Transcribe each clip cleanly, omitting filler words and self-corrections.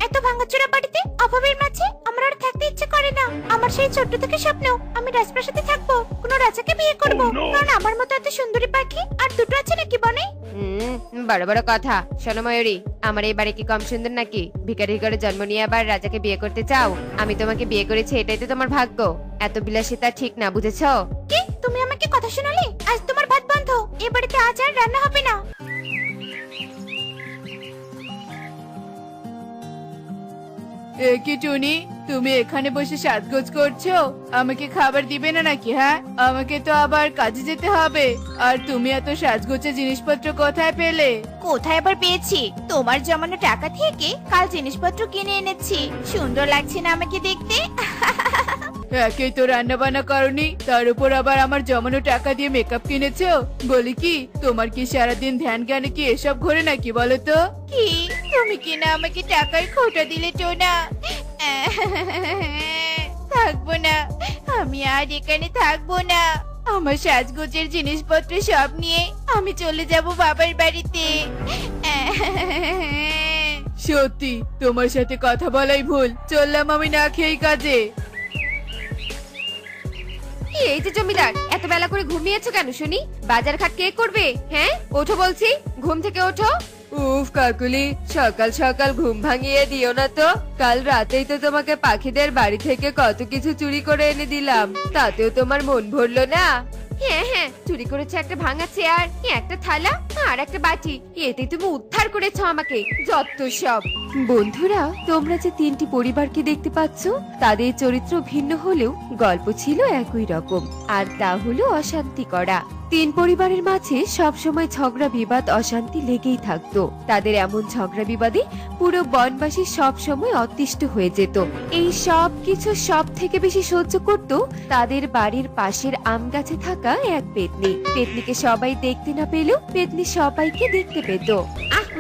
এত ভাঙাচোরা বাড়িতে অভাবের মাঝে আমার আর থাকতে ইচ্ছে করে না। আমার সেই ছোট্ট থেকে স্বপ্ন আমি রাজপ্রাসাদে থাকবো, কোনো রাজাকে বিয়ে করব। কারণ আমার মতো এত সুন্দরী পাখি আর দুটো আছে নাকি বনে? বড় বড় কথা। শোনো ময়ূরী, আমার এই বাড়ি কি কম সুন্দর নাকি? ভিখারির ঘরে জন্ম নিয়ে আবার রাজাকে বিয়ে করতে চাও? আমি তোমাকে বিয়ে করেছি, এটাই তো তোমার ভাগ্য। এত বিলাসিতা ঠিক না, বুঝেছো? কি তুমি আমাকে কথা শোনালে? আজ তোমার ভাত বন্ধ, এই বাড়িতে আজ আর রান্না হবে না। কি টুনি, তুমি এখানে বসে সাজগোজ করছো? আমাকে খাবার দিবে না নাকি? হ্যাঁ, আমাকে তো আবার কাজে যেতে হবে। আর তুমি এত সাজগোজের জিনিসপত্র কোথায় পেলে? কোথায় আবার পেয়েছি? তোমার জমানো টাকা থেকে কাল জিনিসপত্র কিনে এনেছি। সুন্দর লাগছে না আমাকে দেখতে? একেই তো রান্না বান্না করনি, তার উপর আবার আমার জমানো টাকা দিয়ে মেকআপ কিনেছো। বলি কি, তোমার কি সারাদিন ধ্যান জ্ঞানে কি এসব ঘোরে নাকি বলো তো? কি তুমি কি না আমাকে টাকার খোটা দিলে টোনা? থাকবো না, আমি আর এখানে থাকবো না। আমার সাজগোজের জিনিসপত্র সব নিয়ে আমি চলে যাব বাবার বাড়িতে। সত্যি তোমার সাথে কথা বলাই ভুল। চললাম আমি না খেয়ে কাজে। এই যে জমিদার, এত বেলা করে ঘুমিয়েছো কেন শুনি? বাজার ঘাট কে করবে? হ্যাঁ, ওঠো বলছি, ঘুম থেকে ওঠো। উফ কাকুলি, সকাল সকাল ঘুম ভাঙিয়ে দিও না তো। কাল রাতেই তো তোমাকে পাখিদের বাড়ি থেকে কত কিছু চুরি করে এনে দিলাম, তাতেও তোমার মন ভরলো না? হ্যাঁ হ্যাঁ, চুরি করেছে একটা ভাঙা চেয়ার, একটা থালা আর একটা বাটি। এতে তুমি উদ্ধার করেছো আমাকে, যত সব। বন্ধুরা, তোমরা যে তিনটি পরিবারকে দেখতে পাচ্ছ, তাদের চরিত্র ভিন্ন হলেও গল্প ছিল একই রকম, আর তা হলো অশান্তি করা। তিন পরিবারের মাঝে সব সময় ঝগড়া বিবাদ অশান্তি লেগেই থাকতো। তাদের এমন ঝগড়া বিবাদে পুরো বনবাসী সব সময় অতিষ্ঠ হয়ে যেত। এই সব কিছু সব থেকে বেশি সহ্য করত তাদের বাড়ির পাশের আম গাছে থাকা এক পেতনি। পেতনিকে সবাই দেখতে না পেলেও পেতনি সবাইকে দেখতে পেত।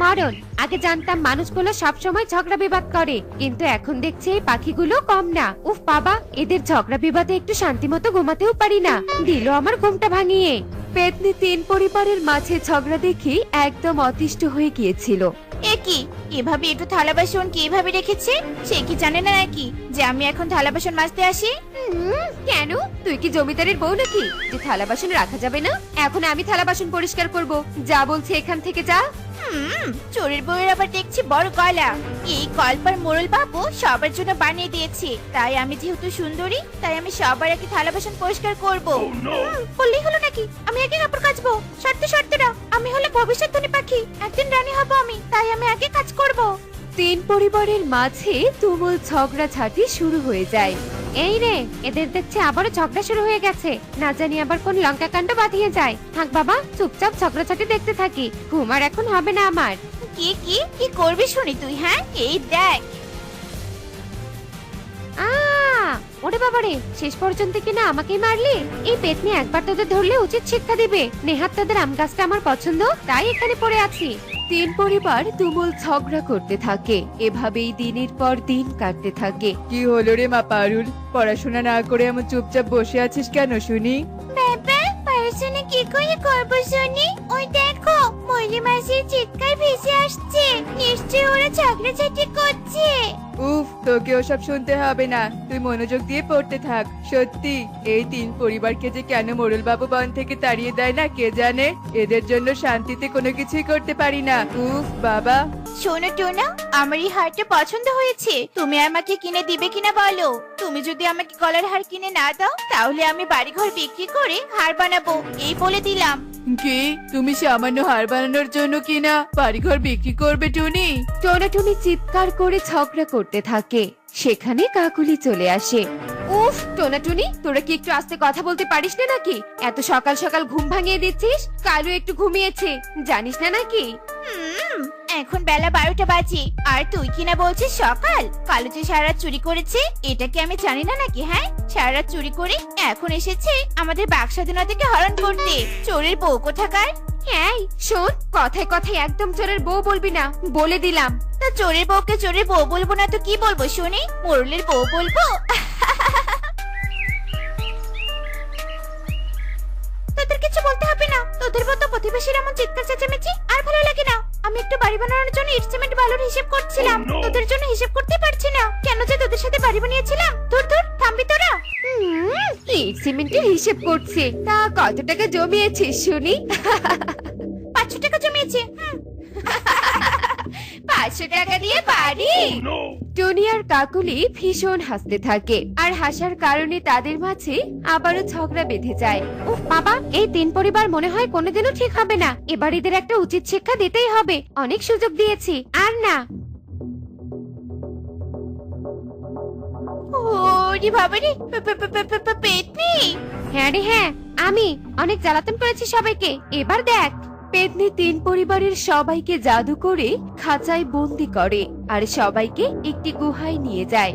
মরণ, আগে জানতাম মানুষগুলো সব সময় ঝগড়া বিবাদ করে, কিন্তু এখন দেখছি এই পাখিগুলো কম না। উফ বাবা, এদের ঝগড়া বিবাদে একটু শান্তি মতো ঘুমাতেও পারি না, দিল আমার ঘুমটা ভাঙিয়ে। পেতনি তিন পরিবারের মাঝে ঝগড়া দেখে একদম অতিষ্ঠ হয়ে গিয়েছিল। কি এভাবে একটু থালা বাসন কিভাবে রেখেছে? সে কি জানে না নাকি যে আমি এখন থালা বাসন মাজতে আসি? কেন, তুই কি জমিদারের বউ নাকি যে থালা বাসন রাখা যাবে না? এখন আমি থালা বাসন পরিষ্কার করব, যা বলছি এখান থেকে যা। চোরের বউয়ের আবার দেখছি বড় গলা। এই কল্পার মোড়ল বাবু সবার জন্য বানিয়ে দিয়েছে, তাই আমি যেহেতু সুন্দরী তাই আমি সবার আগে থালা বাসন পরিষ্কার করব। বললেই হলো নাকি আমি আগে কাপড় কাচবো? শর্ত না, আমি হলে ভবিষ্যৎ ধনী পাখি, একদিন রানী হব আমি, তাই আমি আগে কাজ করব। তিন পরিবারের মাঝে তুমুল ঝগড়াঝাটি শুরু হয়ে যায়। এই রে, এদের দেখছি আবারও ঝগড়া শুরু হয়ে গেছে, না জানি আবার কোন লঙ্কা কাণ্ড বাঁধিয়ে যায়। থাক বাবা, চুপচাপ ঝগড়াঝাটি দেখতে থাকি, ঘুম আর এখন হবে না আমার। কি কি কি করবি শুনি তুই? হ্যাঁ, এই দেখ। ওরে বাবারে, শেষ পর্যন্ত কিনা আমাকেই মারলি? এই পেতনি একবার তোদের ধরলে উচিত শিক্ষা দিবে। নেহাত তোদের আম গাছটা আমার পছন্দ, তাই এখানে পড়ে আছি। তিন পরিবার তুমুল ঝগড়া করতে থাকে, এভাবেই দিনের পর দিন কাটতে থাকে। কি হলো রে মা পারুল, পড়াশোনা না করে এমন চুপচাপ বসে আছিস কেন শুনি? বাবা, পড়াশোনা কি করে করবো শুনি? ওই দেখো, মৌলি মাসির চিৎকার ভেসে আসছে, নিশ্চয়ই ওরা ঝগড়াঝাটি করছে। উফ, তোকে ওসব শুনতে হবে না, তুই মনোযোগ দিয়ে পড়তে থাক। সত্যি এই তিন পরিবারকে যে কেন মোড়ল বাবু বন থেকে তাড়িয়ে দেয় না কে জানে। এদের জন্য শান্তিতে কোনো কিছুই করতে পারি না। উফ বাবা। শোনো টোনা, আমার এই হারটা পছন্দ হয়েছে, তুমি আমাকে কিনে দিবে কিনা বলো? তুমি যদি আমাকে গলার হার কিনে না দাও তাহলে আমি বাড়িঘর বিক্রি করে হার বানাবো, এই বলে দিলাম। কি, তুমি সামান্য হার বানানোর জন্য কিনা বাড়িঘর বিক্রি করবে টুনি? টোনাটুনি চিৎকার করে ঝগড়া করতে থাকে। সেখানে কাকুলি চলে আসে। উফ টোনাটুনি, তোরা কি একটু আস্তে কথা বলতে পারিস না নাকি? এত সকাল সকাল ঘুম ভাঙিয়ে দিচ্ছিস। কালু একটু ঘুমিয়েছে, জানিস না নাকি? এখন বেলা 12টা বাজে আর তুই কিনা বলছিস সকাল? কালু যে সারা রাত চুরি করেছে এটা কি আমি জানি না নাকি? হ্যাঁ, সারা রাত চুরি করে এখন এসেছে আমাদের বাক স্বাধীনতাকে হরণ করতে। চোরের বউ কোথাকার। হ্যাঁ শোন, কথায় কথায় একদম চোরের বউ বলবি না, বলে দিলাম। তা চোরের বউকে চোরের বউ বলবো না তো কি বলবো শুনি? মোড়লের বউ বলবো? তোদের কিছু বলতে হবে না, তোদের মতো প্রতিবেশীর এমন চিৎকার চেঁচামেচি আর ভালো লাগে না। আমি একটু বাড়ি বানানোর জন্য ইট সিমেন্ট বালুর হিসেব করছিলাম। তোদের জন্য হিসেব করতে পারছি না। কেন যে তোদের সাথে বাড়ি বানিয়েছিলাম। ধুর ধুর, থামবি তোরা। ইট সিমেন্টের হিসেব করছে, তা কত টাকা জমিয়েছিস শুনি? 500 টাকা জমিয়েছে। 500 টাকা দিয়ে বাড়ি? টনি আর কাকুলি ভীষণ হাসতে থাকে, আর হাসার কারণে তাদের মাঝে আবারও ঝগড়া বেঁধে যায়। উফ বাবা, এই 3 পরিবার মনে হয় কোনোদিনও ঠিক হবে না। এবার এদের একটা উচিত শিক্ষা দিতেই হবে। অনেক সুযোগ দিয়েছি, আর না। ওরে বাবারে, পেতনি। হ্যাঁ রে হ্যাঁ, আমি অনেক জ্বালাতন করেছি সবাইকে। এবার দেখ। পেতনি 3 পরিবারের সবাইকে জাদু করে খাঁচায় বন্দি করে আর সবাইকে একটি গুহায় নিয়ে যায়।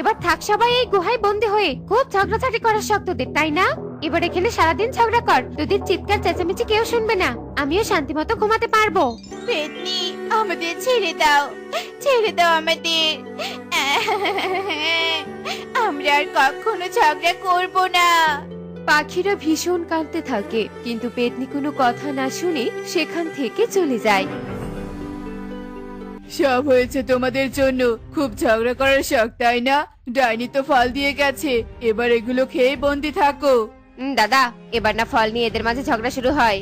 এবার থাক সবাই এই গুহায় বন্দি হয়ে। খুব ঝগড়াঝাটি করার শখ তোদের, তাই না? এবার এখানে সারাদিন ঝগড়া কর, তোদের চিৎকার চেঁচামেচি কেউ শুনবে না। আমিও শান্তিমতো ঘুমাতে পারবো। পেতনি, আমাদের ছেড়ে দাও, ছেড়ে দাও আমাদের। আমরা আর কখনো ঝগড়া করব না। পাখিরা ভীষণ কাঁদতে থাকে, কিন্তু পেতনি কোনো কথা না শুনে সেখান থেকে চলে যায়। সব হয়েছে তোমাদের জন্য। খুব ঝগড়া করার শখ, তাই না? ডাইনি তো ফল দিয়ে গেছে, এবার এগুলো খেয়ে বন্দি থাকো। দাদা, এবার না ফল নিয়ে এদের মাঝে ঝগড়া শুরু হয়।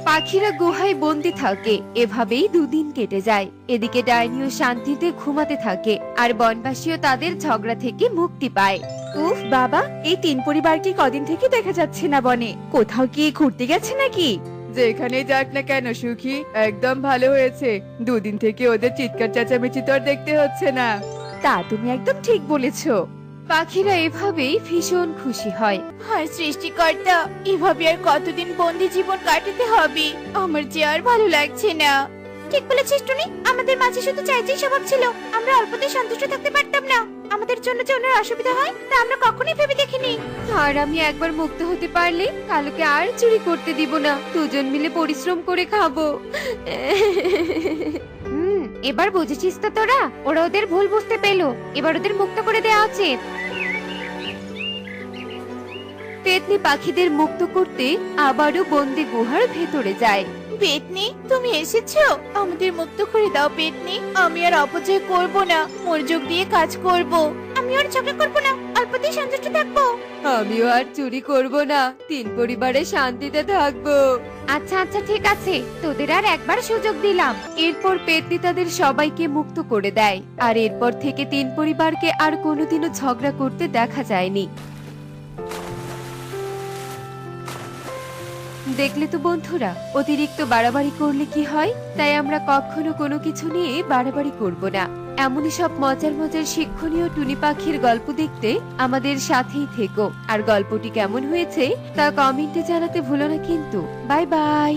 পাখিরা গুহায় বন্দি থাকে। এভাবেই 2 দিন কেটে যায়। এদিকে ডাইনিও শান্তিতে ঘুমাতে থাকে, আর বনবাসীও তাদের ঝগড়া থেকে মুক্তি পায়। উফ বাবা, এই 3 পরিবারকে কদিন থেকে দেখা যাচ্ছে না বনে। কোথাও কি ঘুরতে গেছে নাকি? যেখানে যাক না কেন সুখী, একদম ভালো হয়েছে। 2 দিন থেকে ওদের চিৎকার চেঁচামেচি তো আর দেখতে হচ্ছে না। তা তুমি একদম ঠিক বলেছো। পাখিরা এভাবেই ভীষণ খুশি হয়। হায় সৃষ্টিকর্তা, এভাবে আর কতদিন বন্দি জীবন কাটাতে হবে? আমার যে আর ভালো লাগছে না। ঠিক বলেছিস টুনি, আমাদের মাঝে শুধু চাইতেই স্বভাব ছিল। আমরা অল্পতেই সন্তুষ্ট থাকতে পারতাম না। আমাদের জন্য যে ওনার অসুবিধা হয় তা আমরা কখনোই ভেবে দেখিনি। আর আমি একবার মুক্ত হতে পারলে কালুকে আর চুরি করতে দিব না। 2 জন মিলে পরিশ্রম করে খাবো। এবার বুঝেছিস তো তোরা? ওরা ওদের ভুল বুঝতে পেলো। এবার ওদের মুক্ত করে দেওয়া উচিত। পেতনি পাখিদের মুক্ত করতে আবারও বন্দি গুহার ভেতরে যায়। পেতনি, তুমি এসেছো? আমাদের মুক্ত করে দাও পেতনি। আমি আর অপচয় করব না, মনোযোগ দিয়ে কাজ করব। আমি আর ঝগড়া করব না, অল্পতেই সন্তুষ্ট থাকবো। আমিও আর চুরি করব না, 3 পরিবারে শান্তিতে থাকবো। আচ্ছা আচ্ছা ঠিক আছে, তোদের আর একবার সুযোগ দিলাম। এরপর পেতনি তাদের সবাইকে মুক্ত করে দেয়, আর এরপর থেকে 3 পরিবারকে আর কোনোদিনও ঝগড়া করতে দেখা যায়নি। দেখলে তো বন্ধুরা, অতিরিক্ত বাড়াবাড়ি করলে কি হয়। তাই আমরা কখনো কোনো কিছু নিয়ে বাড়াবাড়ি করব না। এমনই সব মজার মজার শিক্ষণীয় টুনি পাখির গল্প দেখতে আমাদের সাথেই থেকো। আর গল্পটি কেমন হয়েছে তা কমেন্টে জানাতে ভুলো না কিন্তু। Bye bye.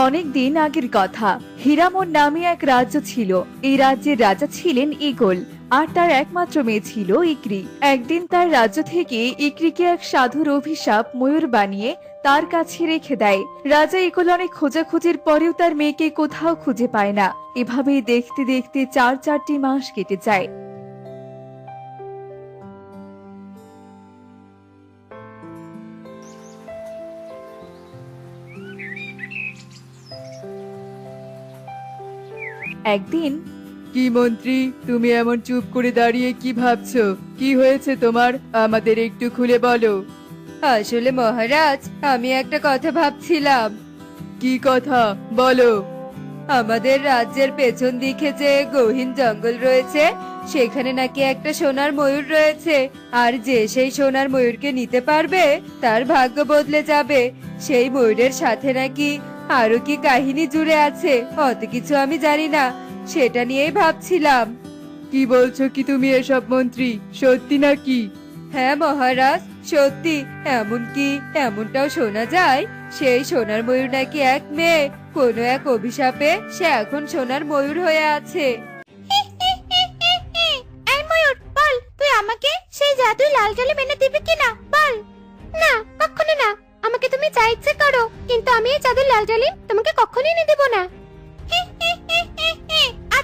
অনেক দিন আগের কথা। হীরামন নামে এক রাজ্য ছিল। এই রাজ্যের রাজা ছিলেন ঈগল, আর তার একমাত্র মেয়ে ছিল ইকরি। একদিন তার রাজ্য থেকে ইকরিকে এক সাধুর অভিশাপ ময়ূর বানিয়ে তার কাছে রেখে দেয়। রাজা ঈগল অনেক খোঁজাখুঁজির পরেও তার মেয়েকে কোথাও খুঁজে পায় না। এভাবেই দেখতে দেখতে 4টি মাস কেটে যায়। একদিন, কি মন্ত্রী, তুমি এমন চুপ করে দাঁড়িয়ে কি ভাবছো? কি হয়েছে তোমার? আমাদের একটু খুলে বলো। আসলে মহারাজ, আমি একটা কথা ভাবছিলাম। কি কথা বলো? আমাদের রাজ্যের পেছন দিকে যে গহীন জঙ্গল রয়েছে, সেখানে নাকি একটা সোনার ময়ূর রয়েছে। আর যে সেই সোনার ময়ূরকে নিতে পারবে তার ভাগ্য বদলে যাবে। সেই ময়ূরের সাথে নাকি আরো কি কাহিনী জুড়ে আছে, অত কিছু আমি জানি না। সেটা নিয়েই ভাবছিলাম। কি বলছো কি তুমি এসব মন্ত্রী? সত্যি নাকি? হ্যাঁ মহারাজ, সত্যি। এমনকি এমনটাও শোনা যায়, সেই সোনার ময়ূর নাকি এক মেয়ে। কোনো এক অভিশাপে সে এখন সোনার ময়ূর হয়ে আছে। এই ময়ূর, বল তুই আমাকে সেই জাদুই লাল টালে মেনে দিবি কিনা, বল। না, কখনো না। আমাকে তুমি যা ইচ্ছে করো, কিন্তু আমি এই জাদুই লাল টালে তোমাকে কখনোই এনে দেব না।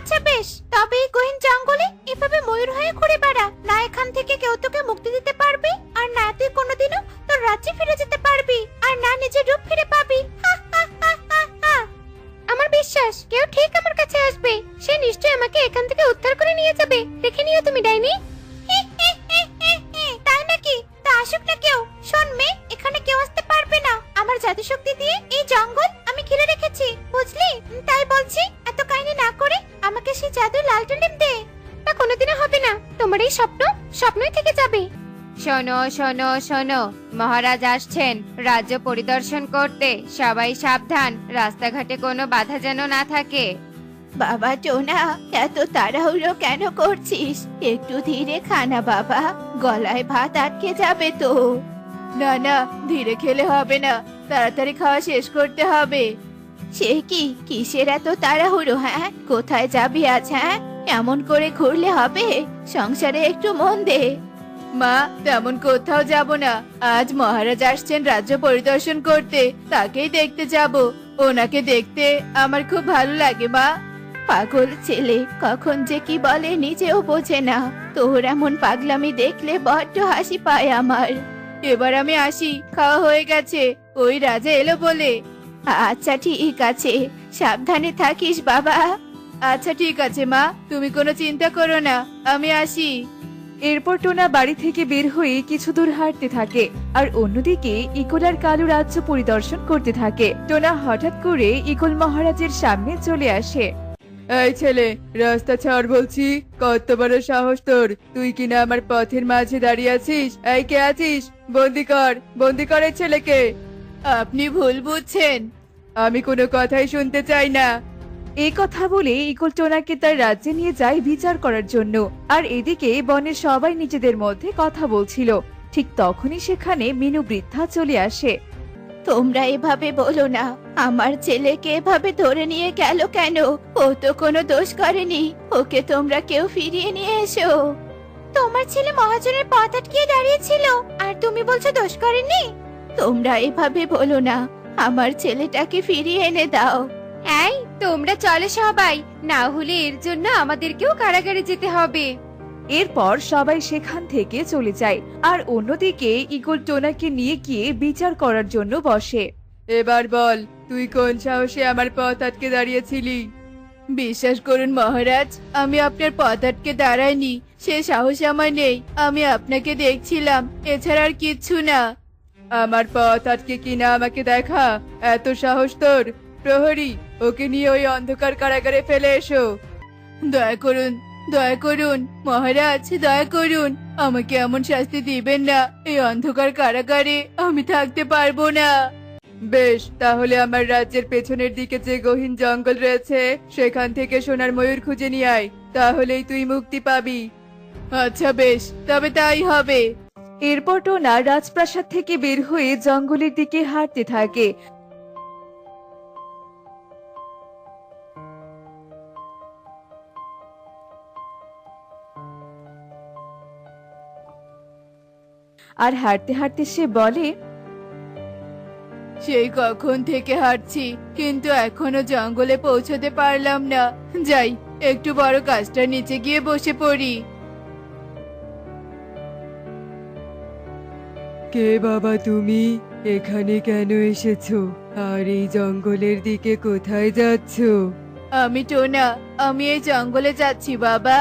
আচ্ছা বেশ, তবে এই গহীন জঙ্গলে এভাবে ময়ূর হয়ে ঘুরে বেড়া, না এখান থেকে কেউ তোকে মুক্তি দিতে পারবে, আর না তুই কোনোদিনও তোর রাজ্যে ফিরে যেতে পারবি, আর না নিজের রূপ ফিরে পাবি। আমার বিশ্বাস কেউ ঠিক আমার কাছে আসবে, সে নিশ্চয়ই আমাকে এখান থেকে উদ্ধার করে নিয়ে যাবে। দেখে নিও তুমি, ডাইনি। তাই নাকি? তা আসুক না কেউ। শোন মেয়ে, এখানে কেউ আসতে পারবে না। আমার জাদু শক্তি দিয়ে এই জঙ্গল আমি ঘিরে রেখেছি, বুঝলি? তাই বলছি, এত কাহিনী না করে আমাকে সেই জাদু লালটা টিপ দে। তা কোনোদিনও হবে না, তোমার এই স্বপ্ন স্বপ্নই থেকে যাবে। শোনো শোনো শোনো, মহারাজ আসছেন রাজ্য পরিদর্শন করতে, সবাই সাবধান, রাস্তাঘাটে কোনো বাধা যেন না থাকে। বাবা টোনা, এত তাড়াহুড়ো কেন করছিস? একটু ধীরে খানা বাবা, গলায় ভাত আটকে যাবে তো। না না, ধীরে খেলে হবে না, তাড়াতাড়ি খাওয়া শেষ করতে হবে। সে কি, কিসের এত তাড়াহুড়ো? হ্যাঁ, কোথায় যাবি আজ? হ্যাঁ, এমন করে ঘুরলে হবে? সংসারে একটু মন দে। মা, তেমন কোথাও যাব না, আজ মহারাজ আসছেন রাজ্য পরিদর্শন করতে, তাকেই দেখতে যাব। ওনাকে দেখতে আমার খুব ভালো লাগে মা। পাগল ছেলে, কখন যে কি বলে নিজেও বোঝে না। তোর এমন পাগলামি দেখলে বড্ড হাসি পায় আমার। এবার আমি আসি, খাওয়া হয়ে গেছে, ওই রাজা এলো বলে। আচ্ছা ঠিক আছে, সাবধানে থাকিস বাবা। আচ্ছা ঠিক আছে মা, তুমি কোনো চিন্তা করো না, আমি আসি। এরপর টোনা বাড়ি থেকে বের হয়ে কিছু দূর হাঁটতে থাকে, আর অন্যদিকে ইগল আর কালু রাজ্য পরিদর্শন করতে থাকে। টোনা হঠাৎ করে ইগল মহারাজের সামনে চলে আসে। এই ছেলে, রাস্তা ছাড় বলছি, কত বড় সাহস তোর! তুই কিনা আমার পথের মাঝে দাঁড়িয়ে আছিস। এই কে আছিস? বন্দি কর এই ছেলেকে। আপনি ভুল বুঝছেন, আমি কোনো কথাই শুনতে চাই না। এই কথা বলে ইগল টোনাকে তার রাজ্যে নিয়ে যায় বিচার করার জন্য। আর এদিকে বনের সবাই নিজেদের মধ্যে কথা বলছিল। ঠিক তখনই সেখানে মিনু বৃদ্ধা চলে আসে। তোমরা এভাবে বলো না, আমার ছেলেকে এভাবে ধরে নিয়ে গেল কেন? ও তো কোনো দোষ করেনি, ওকে তোমরা কেউ ফিরিয়ে নিয়ে এসো। তোমার ছেলে মহাজনের পথ আটকিয়ে দাঁড়িয়েছিল, আর তুমি বলছো দোষ করেনি? তোমরা এভাবে বলো না, আমার ছেলেটাকে ফিরিয়ে এনে দাও। এই তোমরা চলে সবাই, না হলে এর জন্য আমাদেরকেও কারাগারে যেতে হবে। এরপর সবাই সেখান থেকে চলে যায়, আর অন্যদিকে ইগল টোনাকে নিয়ে গিয়ে বিচার করার জন্য বসে। এবার বল, তুই কোন সাহসে আমার পথ আটকে দাঁড়িয়েছিলি? বিশ্বাস করুন মহারাজ, আমি আপনার পথ আটকে দাঁড়াইনি, সে সাহস আমার নেই। আমি আপনাকে দেখছিলাম, এছাড়া আর কিচ্ছু না। আমার পথ আটকে কিনা আমাকে দেখা, এত সাহস তোর? প্রহরী, ওকে নিয়ে ওই অন্ধকার কারাগারে ফেলে এসো। দয়া করুন মহারাজ, দয়া করুন, আমাকে এমন শাস্তি দিবেন না। এই অন্ধকার কারাগারে আমি থাকতে পারবো না। বেশ, তাহলে আমার রাজ্যের পেছনের দিকে যে গহীন জঙ্গল রয়েছে, সেখান থেকে সোনার ময়ূর খুঁজে নিয়ে আয়, তাহলেই তুই মুক্তি পাবি। আচ্ছা বেশ, তবে তাই হবে। এরপর টোনা রাজপ্রাসাদ থেকে বের হয়ে জঙ্গলের দিকে হাঁটতে থাকে। আর হাঁটতে হাঁটতে সে বলে, সেই কখন থেকে হাঁটছি, কিন্তু এখনো জঙ্গলে পৌঁছতে পারলাম না। যাই, একটু বড় গাছটার নিচে গিয়ে বসে পড়ি। কে বাবা তুমি? এখানে কেন এসেছো? আর এই জঙ্গলের দিকে কোথায় যাচ্ছো? আমি টোনা, আমি এই জঙ্গলে যাচ্ছি বাবা।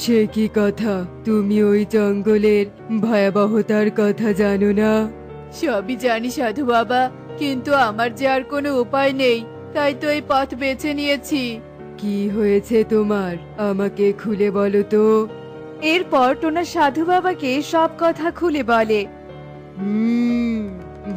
সে কি কথা, তুমি ওই জঙ্গলের ভয়াবহতার কথা জানো না? সবই জানি সাধু বাবা, কিন্তু আমার যে আর কোনো উপায় নেই, তাই তো এই পথ বেছে নিয়েছি। কি হয়েছে তোমার, আমাকে খুলে বলো তো। এরপর টোনা সাধু বাবাকে সব কথা খুলে বলে।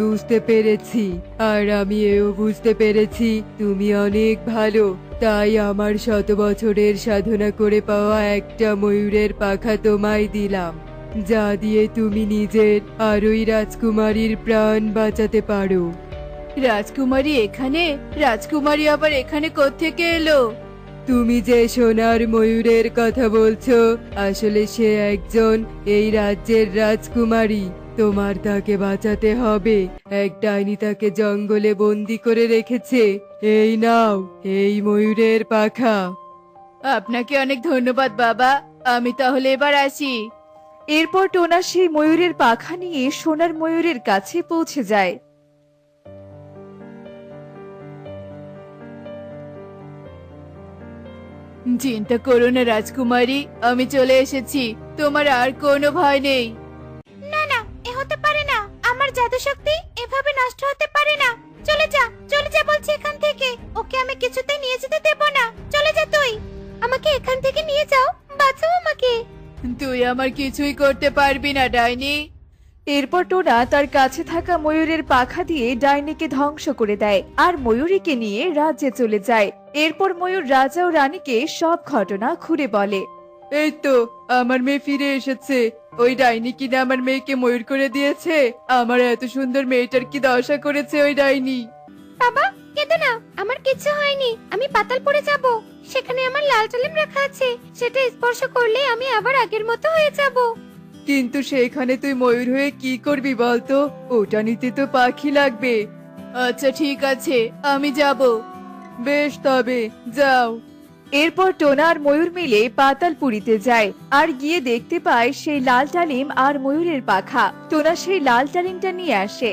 বুঝতে পেরেছি, আর আমি এও বুঝতে পেরেছি তুমি অনেক ভালো, তাই আমার 100 বছরের সাধনা করে পাওয়া একটা ময়ূরের পাখা তোমায় দিলাম, যা দিয়ে তুমি নিজের আর ওই রাজকুমারীর প্রাণ বাঁচাতে পারো। রাজকুমারী এখানে? রাজকুমারী আবার এখানে কোত্থেকে এলো? তুমি যে সোনার ময়ূরের কথা বলছো, আসলে সে একজন এই রাজ্যের রাজকুমারী। তোমার তাকে বাঁচাতে হবে, এক ডাইনি তাকে জঙ্গলে বন্দি করে রেখেছে। এই নাও, এই ময়ূরের পাখা। আপনাকে অনেক ধন্যবাদ বাবা, আমি তাহলে এবার আসি। এরপর টোনা সেই ময়ূরের পাখা নিয়ে সোনার ময়ূরের কাছে পৌঁছে যায়। চিন্তা করো না রাজকুমারী, আমি চলে এসেছি, তোমার আর কোনো ভয় নেই। না না, এ হতে পারে না। আমার জাদু শক্তি এভাবে নষ্ট হতে পারে না। চলে যা, চলে যা বলছি এখান থেকে। ওকে আমি কিছুতেই নিয়ে যেতে দেব না। চলে যা তুই। আমাকে এখান থেকে নিয়ে যাও, বাঁচাও আমাকে। তুই আমার কিছুই করতে পারবি না ডাইনি। এরপর টোনা তার কাছে থাকা ময়ূরের পাখা দিয়ে ডাইনিকে ধ্বংস করে দেয় আর ময়ূরীকে নিয়ে রাজ্যে চলে যায়। এরপর ময়ূর রাজা ও রানীকে সব ঘটনা খুলে বলে। এই তো আমার মেয়ে ফিরে এসেছে। ওই ডাইনি কিনা আমার মেয়েকে ময়ূর করে দিয়েছে। আমার এত সুন্দর মেয়েটার কি দশা করেছে ওই ডাইনি। বাবা, কেঁদো না, আমার কিছু হয়নি। আমি পাতালপুরে যাব। সেখানে আমার লাল টালিম রাখা আছে। সেটা স্পর্শ করলে আমি আবার আগের মতো হয়ে যাব। কিন্তু সেখানে তুই ময়ূর হয়ে কি করবি বলতো? ওটা নিতে তো পাখি লাগবে। আচ্ছা ঠিক আছে, আমি যাব। বেশ তবে যাও। এরপর টোনা আর ময়ূর মিলে পাতালপুরীতে যায় আর গিয়ে দেখতে পায় সেই লাল টালিম আর ময়ূরের পাখা। টোনা সেই লাল টালিমটা নিয়ে আসে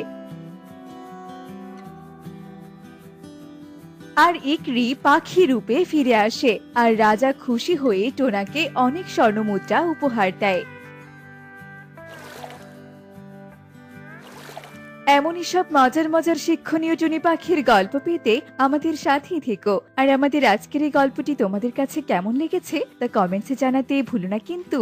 আর ইকরি পাখি রূপে ফিরে আসে আর রাজা খুশি হয়ে টোনাকে অনেক স্বর্ণমুদ্রা উপহার দেয়। এমনই সব মজার মজার শিক্ষণীয় টুনি পাখির গল্প পেতে আমাদের সাথেই থেকো। আর আমাদের আজকের এই গল্পটি তোমাদের কাছে কেমন লেগেছে তা কমেন্টসে জানাতে ভুলো না কিন্তু।